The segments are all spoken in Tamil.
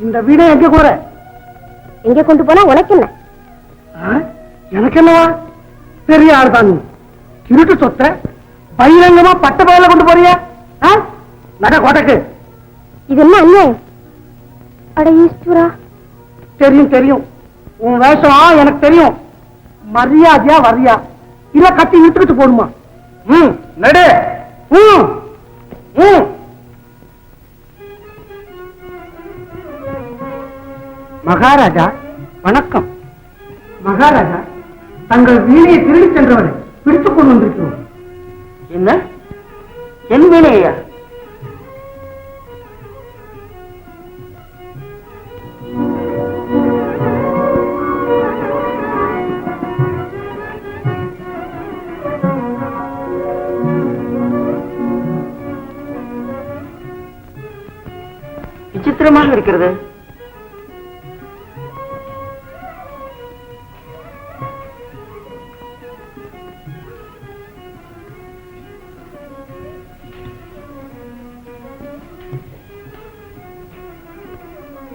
இந்த வீடை எங்க போற? எங்க கொண்டு போனா உனக்கு என்ன? எனக்கு என்னவா? பெரிய ஆள் தான். திருட்டு சொத்தை பகிரங்கமா பட்ட பயில கொண்டு போறிய? நட கோட்டைக்கு. இது என்ன அநியாயம்? அட ஈஸ்வரா. தெரியும் தெரியும், உன் வேஷம் எனக்கு தெரியும். மரியாதையா வரியா இல்ல கத்தி இழுத்துக்கிட்டு போடுமா? நடு. மகாராஜா வணக்கம். மகாராஜா, தங்கள் வீணையை திருடி சென்றவரை பிடித்துக் கொண்டு வந்திருக்கிறோம். என்ன? என் வீணையா? விசித்திரமாக இருக்கிறது.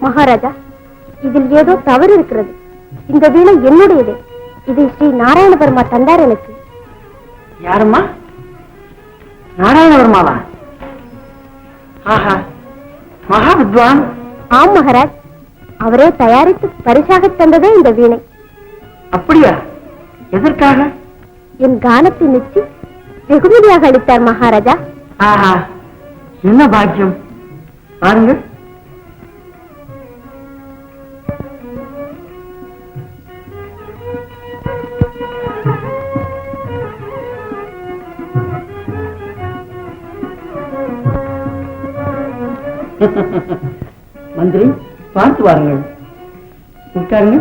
மகாராஜா, இதில் ஏதோ தவறு இருக்கிறது. இந்த வீணை என்னுடையது. இதை ஸ்ரீ நாராயணபெருமா தந்தார் எனக்கு. யாரம்மா? நாராயணவர்மாவா? ஆஹா, மகா வித்வான். ஆம் மகாராஜ், அவரே தயாரித்து பரிசாக தந்ததே இந்த வீணை. அப்படியா? எதற்காக? என் கானத்தை நிச்சு வெகுமதியாக அளித்தார் மகாராஜா. ஆஹா, என்ன பாக்கியம் பாருங்க. மந்திரி, பார்த்து வாருங்கள். உட்காருங்க.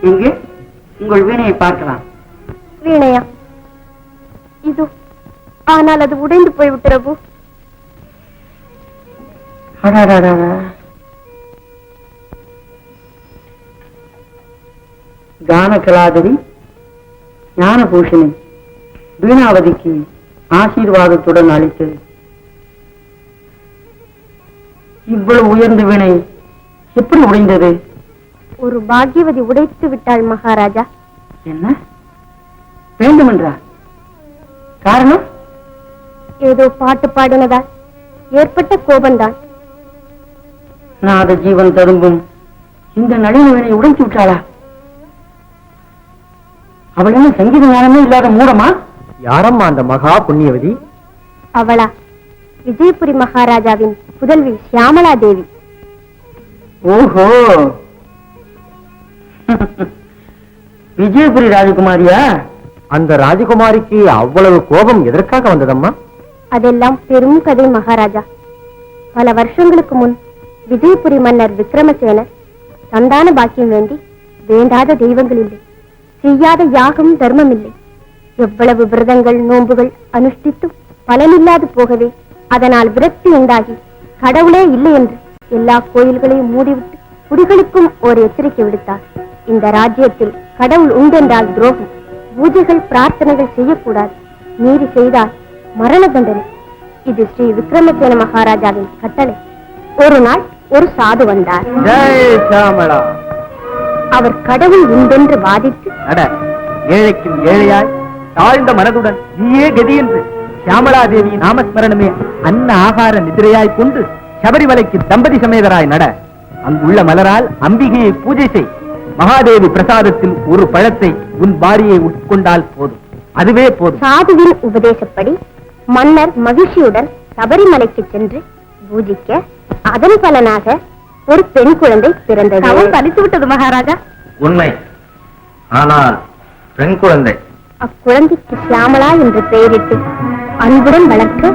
இங்கே உங்கள் வீணையை பார்க்கலாம். வீணையா? இது ஆனால் அது உடைந்து போய்விட்டது. கான கலாதரி ஞானபூஷணி வீணாவதிக்கு ஆசீர்வாதத்துடன் அளித்தது. இவ்வளவு உயர்ந்த வீணை எப்படி உடைந்தது? ஒரு பாக்யவதி உடைத்து விட்டாள் மகாராஜா. என்ன வேண்டுமென்றா? காரணம்? ஏதோ பாட்டு பாடினதால் ஏற்பட்ட கோபம்தான். நாத ஜீவன் தரும்பும் இந்த நளின வீணை உடைத்து விட்டாளா? அவள் என்ன சங்கீத ஞானமே இல்லாத மூடமா? யாரம்மா அந்த மகா புண்ணியவதி? அவளா? விஜயபுரி மகாராஜாவின் புதல்வி சியாமலா தேவி. ஓஹோ, விஜயபுரி ராஜகுமாரியா? அந்த ராஜகுமாரிக்கு அவ்வளவு கோபம் எதற்காக வந்ததம்மா? அதெல்லாம் பெரும் கதை மகாராஜா. பல வருஷங்களுக்கு முன் விஜயபுரி மன்னர் விக்ரமசேனர் சந்தான பாக்கியம் வேண்டி வேண்டாத தெய்வங்கள் இல்லை, செய்யாத யாகம் தர்மம் இல்லை, எவ்வளவு விரதங்கள் நோன்புகள் அனுஷ்டித்தும் பலனில்லாது போகவே அதனால் விரக்தி உண்டாகி கடவுளே இல்லை என்று எல்லா கோயில்களையும் மூடிவிட்டு குடிகளுக்கும் ஒரு எச்சரிக்கை விடுத்தார். இந்த ராஜ்யத்தில் கடவுள் உண்டென்றால் துரோகம், பூஜைகள் பிரார்த்தனைகள் செய்யக்கூடாது, மீறி செய்தால் மரண தண்டனை. இது ஸ்ரீ விக்ரமசேன மகாராஜாவின் கட்டளை. ஒரு நாள் ஒரு சாது வந்தார். அவர் கடவுள் உண்டென்று வாதித்து, ஏழைக்கும் ஏழையாய் தாழ்ந்த மனதுடன் நீயே கதி என்று சியாமலாதேவி நாமஸ்மரணமே அன்ன ஆகார நிதிரையாய் கொண்டு சபரிமலைக்கு தம்பதி சமேதராய் நட. அங்குள்ள மலரால் அம்பிகையை பூஜை செய். மகாதேவி பிரசாதத்தில் ஒரு பழத்தை உன் பாரியை உட்கொண்டால் போதும், அதுவே போதும். சாதுவின் உபதேசப்படி மன்னர் மகிழ்ச்சியுடன் சபரிமலைக்கு சென்று பூஜிக்க அதன் பலனாக ஒரு பெண் குழந்தை பிறந்தது. அவன் பலித்து விட்டது மகாராஜா. உண்மை, ஆனால் பெண் குழந்தை. அக்குழந்தைக்கு சியாமலா என்று பெயரிட்டு அன்புடன் வளர்க்க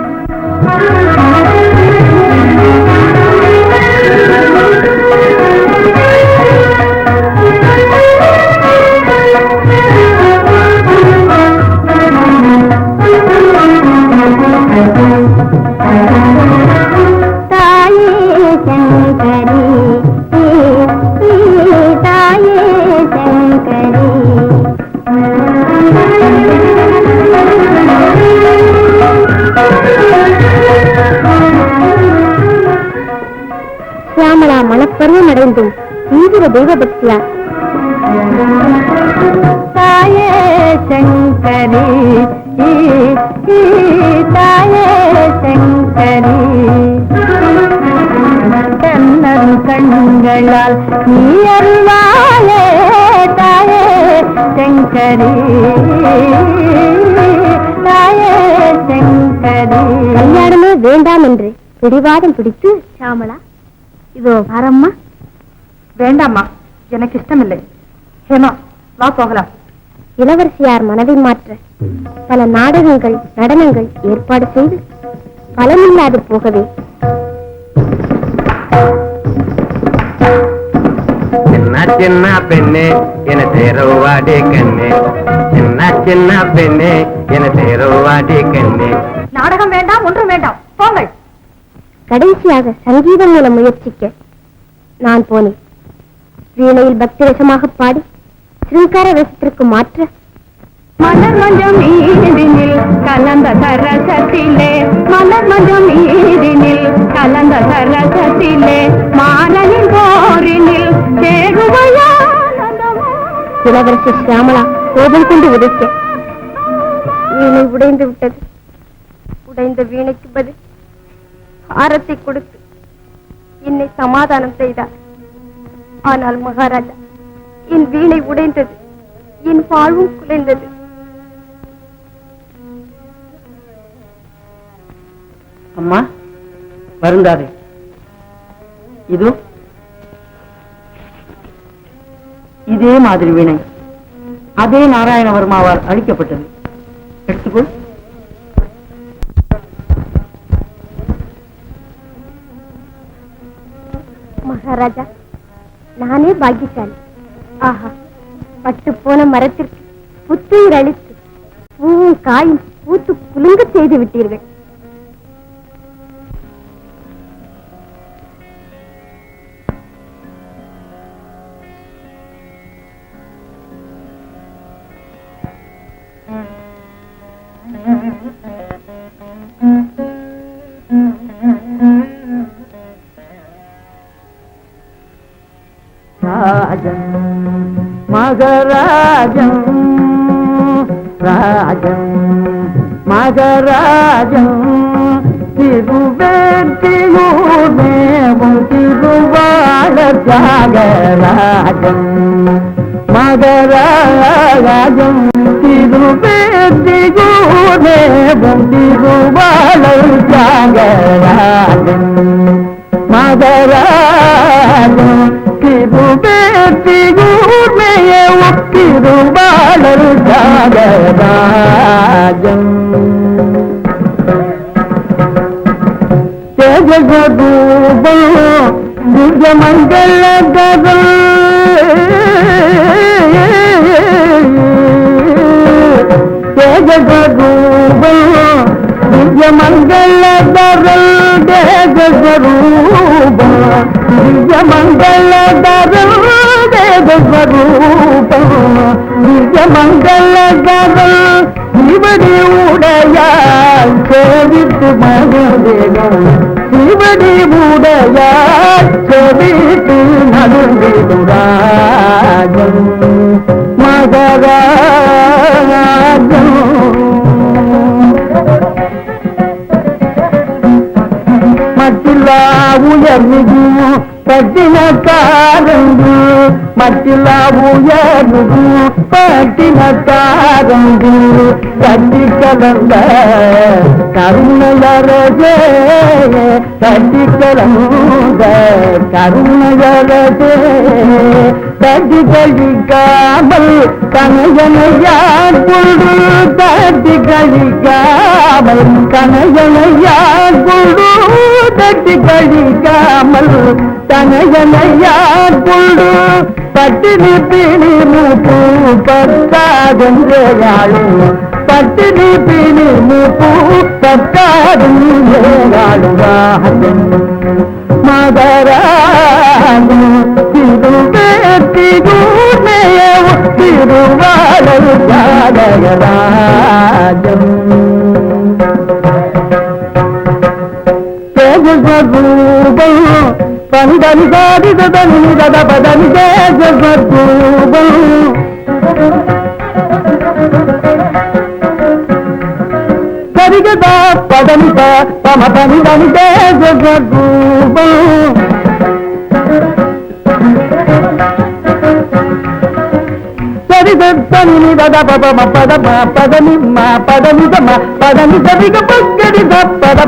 சியாமளா மனப்பருவம் அடைந்தும் தீவிர தெய்வ பக்தியார். தாயே சங்கரி தாயே சங்கரி கண்ணன் கண்களால் நீ அறிவாயே தாயே சங்கரி தாயே சங்கரி. கல்யாணமே வேண்டாம் என்று பிடிவாதம் பிடித்து சாமளா, இதோ வரம்மா. வேண்டாம்மா, எனக்கு இஷ்டமில்லை. ஹேமா, வா போகலாம். இளவரசியார் மனதை மாற்ற பல நாடகங்கள் நடனங்கள் ஏற்பாடு செய்து பலனில்லாது போகவே சின்ன சின்ன பெண்ணே என சேரவாடி கண்ணே, சின்ன சின்ன பெண்ணே என சேரவாடி கண்ணே. நாடகம் வேண்டாம், ஒன்றும் வேண்டாம், போங்கள். கடைசியாக சங்கீதம் மூலம் முயற்சிக்க நான் போனேன். வீணையில் பக்தி ரசமாக பாடி சிருங்கார ரசத்திற்கு மாற்ற மலர் மஞ்சம் நீரினில் கலந்த சரசத்திலே, மலர் மஞ்சம் நீரினில் கலந்த சரசத்திலே, மாறனின் போரினில் சேருவையானந்தமோ. இளவரசி சியாமளா கோபம் கொண்டு உதைக்க வீணை உடைந்து விட்டது. உடைந்த வீணைக்கு பதில் ஆரத்தை கொடுத்து என்னை சமாதானம் செய்தார். ஆனால் மகாராஜா, என் வீணை உடைந்தது, என் வாழ்வும் குலைந்தது. அம்மா, வருந்தாதே. இதோ இதே மாதிரி வீணை அதே நாராயணவர்மாவால் அளிக்கப்பட்டது. எடுத்துக்கொள். மகாராஜா, நானே பாக்கியசாலி. ஆஹா, பட்டு போன மரத்திற்கு புத்துயிர் அளித்து பூவும் காயும் பூத்து குலுங்க செய்து விட்டீர்கள். ராஜம் மகராஜம் ராஜம் மகராஜம் திருவேற்றியூர்மேவும் திருவாள தியாகராஜம் மகராஜம் திருவேற்றியூர்மேவும் திருவாள தியாகராஜம் மகராஜம் திருவேற்றியூர்மேவும் திருவாள தியாகராஜம் ஜகதூபம் திவ்யமங்கலகரம் ஜகதூபம் திவ்யமங்கலகரம் தேகஸ்வரூபம் திவ்யமங்கலகரம் தேகஸ்வரூபம் திவ்யமங்கலகரம் சிவடி உடையால் சேவித்து மகிழ்ந்தேனும் சிவடி உடையால் சேவித்து நடுங்கிடுராஜம் மகராஜம் மத்தில்லா உயர்வு பட்டினக்காரங்கு மத்தில்லா உயர்வு பட்டினக்காரங்கு கட்டி கலந்த கருணையரசே கட்டி கலந்த கருணையரசே தட்டி கழிக்காமல் கனையனையான் கொண்டு தட்டி கழிக்காமல் கனையனையான் கொண்டு தட்டி கழிக்காமல் தனையனையான் கொண்டு பட்டினி பிணி மூப்பு பத்தாதென்றாளும் பட்டினி பிணி மூப்பு பத்தாதும் மகராஜம் திருவேற்றியூர்மேவும் திருவாள தியாகராஜம் தேகஸ்வரூபம் தனி தனி சாதி தனி தத பதனி ஜகத்ரூபம் சரிகதா பதனி தம தனி தனி ஜகத்ரூபம் தனி தத பப பத பதனி பதனி தம பதனி சரிக பக்கடி பத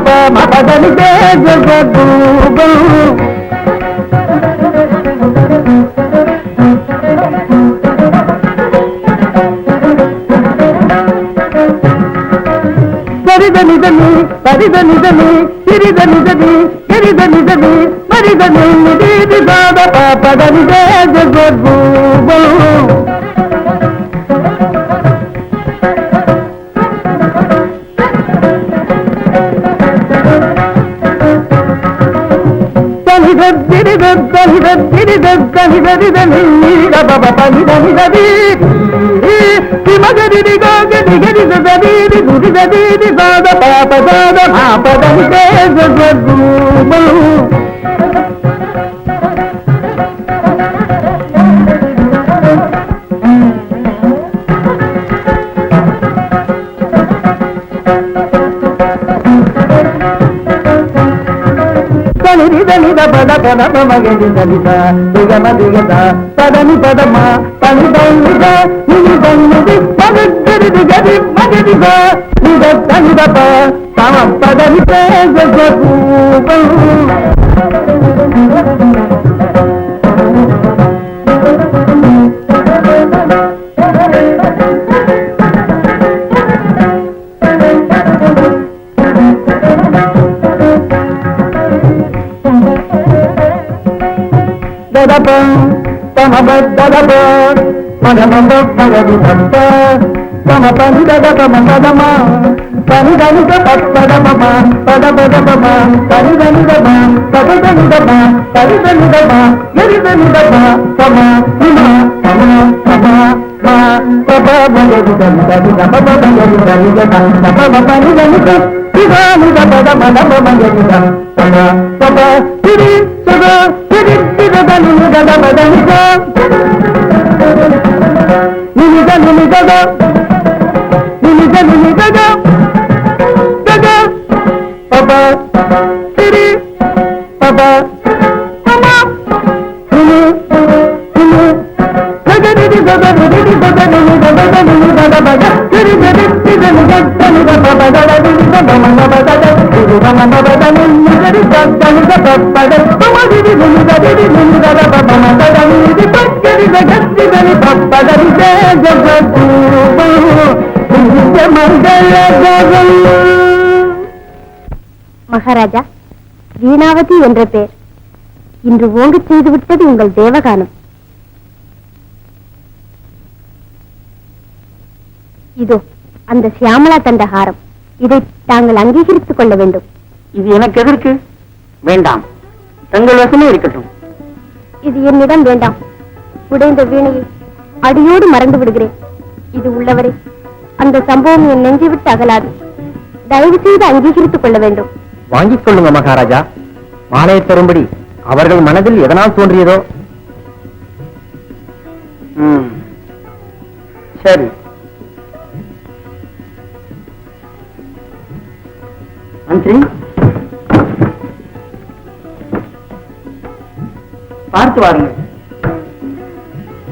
பதனி ஜகத்ரூபம் சரிதனிதனி சரிதனிதனி சிறிதனிதனி சிறிதனிதனி மரிதனி நிதி பாத பதனி ஜகத்ரூபம் మగని దళిత దిగమ దిగత పదని పదమా పని దళిత నిధి దళిది పదరి గది మగదిగ నిద దళిత తమ పదని జగూపం తమ బద్దలప మనమ పగది భక్త తమ పని దమ పదమ పని దనిద పదమ పద పదమ పని దనిదమ పద దనిదమ పని దనిదమ ఎరి దనిదమ తమ హిమ తమ తమ మా తప భగది దనిదమ తప భగది దనిదమ తప పని దనిద ఇదాని పద మనమ భగది తమ తప సిరి సదా సిరి దని దద బదని నినిద నినిద నినిద నినిద దద పప సిరి పప తమ నిని నిని దగని దగని దగని దగని దగ బగ సిరి దరి సిరి దగని దగ బగ దగని దగ మమ బగ సిరి మమ బగ నిని దరి దగని దగ బగ తమ దిది నిని దరి నిని దగ బగ మమ దగని ది పక్కడి దగని దరి పప్పదరి జగత్రూపం నిత్య మంగళ జగం. மகாராஜா, வீணாவதி என்ற பெயர் இன்று ஓங்கச் செய்துவிட்டது உங்கள் தேவகானம். இதோ அந்த சியாமலா தந்த ஹாரம், இதை தாங்கள் அங்கீகரித்துக் கொள்ள வேண்டும். இது எனக்கு எதற்கு? வேண்டாம், தங்கள் வசமே இருக்கட்டும். இது என்னிடம் வேண்டாம். உடைந்த வீணையை அடியோடு மறந்து விடுகிறேன். இது உள்ளவரை அந்த சம்பவம் என் நெஞ்சை விட்டு அகலாது. தயவு செய்து அங்கீகரித்துக் கொள்ள வேண்டும். வாங்கிக் கொள்ளுங்க மகாராஜா. மாலையை தரும்படி அவர்கள் மனதில் எதனால் தோன்றியதோ. சரி, மந்திரி பார்த்து வாருங்கள்.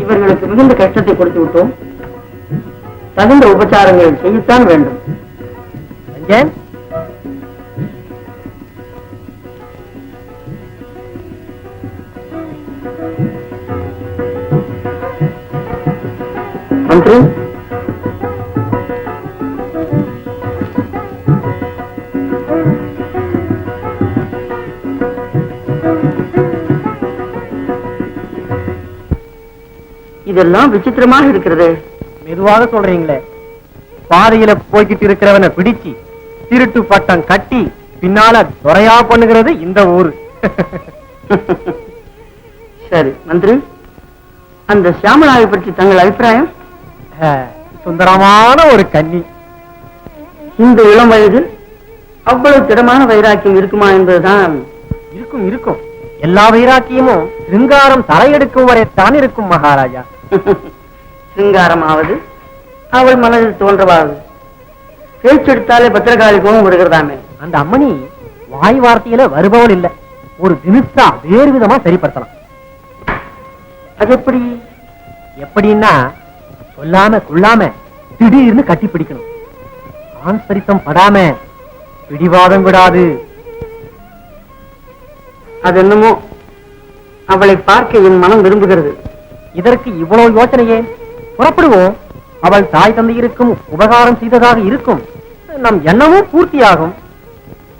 இவர்களுக்கு மிகுந்த கஷ்டத்தை கொடுத்து விட்டோம். தகுந்த உபச்சாரங்கள் செய்யத்தான் வேண்டும். மந்திரி, இதெல்லாம் விசித்திரமாக இருக்கிறது. மெதுவாக சொல்றீங்களே. பாதையில போய்கிட்டு இருக்கிறவனை பிடிச்சு திருட்டு பட்டம் கட்டி பின்னால துறையா பண்ணுகிறது இந்த ஊரு. சரி மந்திரி, அந்த சியாமலாவை பற்றி தங்கள் அபிப்பிராயம்? சுந்தரமான ஒரு கன்னி. இந்த இளம் வயதில் அவ்வளவு திடமான வைராக்கியம் இருக்குமா என்பதுதான். இருக்கும் இருக்கும். எல்லா வைராக்கியமும் சிருங்காரம் தலையெடுக்கும் வரை தான் இருக்கும் மகாராஜா. சிங்காரமாவது அவள் மனதில் தோன்றவாது. பேச்செடுத்தாலே பத்திரகாளி கோபம் விடுகிறதாமே. அந்த அம்மணி வாய் வார்த்தையில வருபவள் இல்ல, ஒரு தினுசா வேறு விதமா சரிப்படுத்தலாம். அது எப்படி? எப்படின்னா சொல்லாம கொள்ளாம திடீர்னு கட்டி பிடிக்கணும். ஆன்சரித்தம் படாம பிடிவாதம் விடாது. அது என்னமோ அவளை பார்க்க என் மனம் விரும்புகிறது. இதற்கு இவ்வளவு யோசனையே? புறப்படுவோம். அவள் தாய் தந்தையிருக்கும் உபகாரம் செய்ததாக இருக்கும். நம் எண்ணமும் பூர்த்தியாகும்.